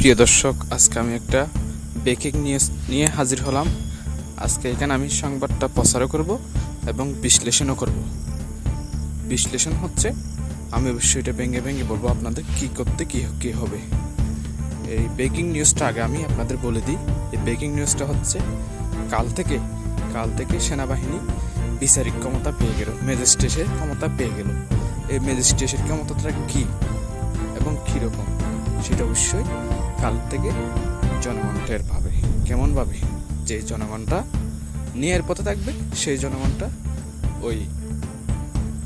প্রিয় দর্শক, আজকে আমি একটা ব্রেকিং নিউজ নিয়ে হাজির হলাম। আজকে এখানে আমি সংবাদটা প্রচারও করব এবং বিশ্লেষণও করব। বিশ্লেষণ হচ্ছে আমি অবশ্যই এটা ভেঙে ভেঙে বলবো আপনাদের কি করতে কি হবে। এই ব্রেকিং নিউজটা আগে আমি আপনাদের বলে দিই। এই ব্রেকিং নিউজটা হচ্ছে কাল থেকে সেনাবাহিনী বিচারিক ক্ষমতা পেয়ে গেল, ম্যাজিস্ট্রেটের ক্ষমতা পেয়ে গেল। এই ম্যাজিস্ট্রেটের ক্ষমতাটা কি এবং কীরকম সেটা অবশ্যই কাল থেকে জনগণ টের পাবে। কেমন পাবে? যে জনগণটা ন্যায়ের পথে থাকবে সেই জনগণটা ওই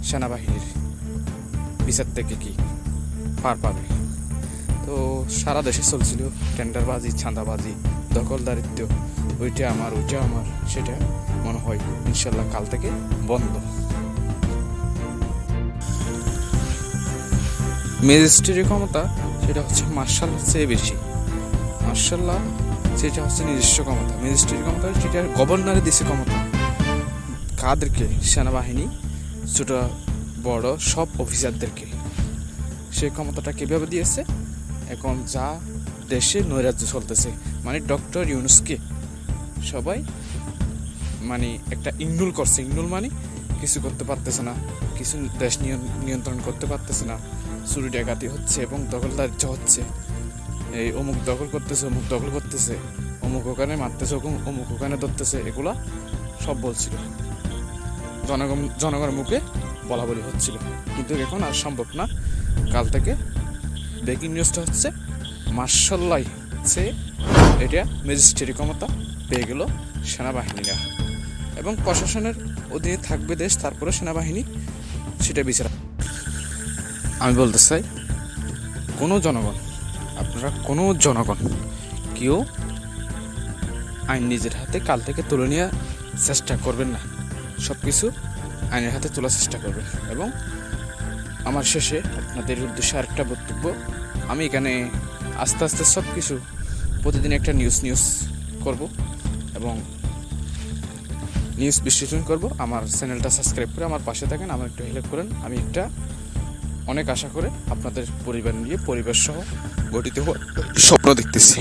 সেনাবাহিনীর বিচার থেকে কি পার পাবে। তো সারা দেশে চলছিল টেন্ডারবাজি, চাঁদাবাজি, দখলদারিত্ব, ওইটা আমার সেটা মনে হয় ইনশাল্লাহ কাল থেকে বন্ধ। ম্যাজিস্ট্রেটের ক্ষমতা সেটা হচ্ছে মার্শালের চেয়ে বেশি। মার্শাল্লাহ সেটা হচ্ছে নিজস্ব ক্ষমতা, ম্যাজিস্ট্রেটের ক্ষমতা সেটা গভর্নরে দিছে ক্ষমতা। কাদেরকে? সেনাবাহিনী, ছোট বড় সব অফিসারদেরকে। সেই ক্ষমতাটা কীভাবে দিয়েছে? এখন যা দেশে নৈরাজ্য চলতেছে, মানে ডক্টর ইউনূসকে সবাই মানে একটা ইগনোর করছে। ইগনোর মানে কিছু করতে পারতেছে না, কিছু দেশ নিয়ন্ত্রণ করতে পারতেছে না। চুরি ডাকাতি হচ্ছে এবং দখলদারিত্ব হচ্ছে। এই অমুক দখল করতেছে, অমুক দখল করতেছে, অমুক ওখানে মারতেছে, অমুক ওখানে ধরতেছে, এগুলা সব বলছিল, জনগণের মুখে বলা বলি হচ্ছিল। কিন্তু এখন আর সম্ভব না। কাল থেকে ব্রেকিং নিউজটা হচ্ছে মার্শাল্লাই সে এটা ম্যাজিস্ট্রেটের ক্ষমতা পেয়ে গেল সেনাবাহিনীরা, এবং প্রশাসনের অধীনে থাকবে দেশ। তারপরে সেনাবাহিনী সেটা বিচার। আমি বলতে চাই, কোনো জনগণ কেউ আইন নিজের হাতে কাল থেকে তুলে নেওয়ার চেষ্টা করবেন না। সব কিছু আইনের হাতে তোলার চেষ্টা করবেন। এবং আমার শেষে আপনাদের উদ্দেশ্যে আরেকটা বক্তব্য, আমি এখানে আস্তে আস্তে সব কিছু প্রতিদিন একটা নিউজ করব এবং নিউজ বিশ্লেষণ করব। আমার চ্যানেলটা সাবস্ক্রাইব করে আমার পাশে থাকেন, আমার একটু হেল্প করেন। আমি অনেক আশা করে আপনাদের পরিবার নিয়ে, পরিবার সহ গঠিত স্বপ্ন দেখতেছি।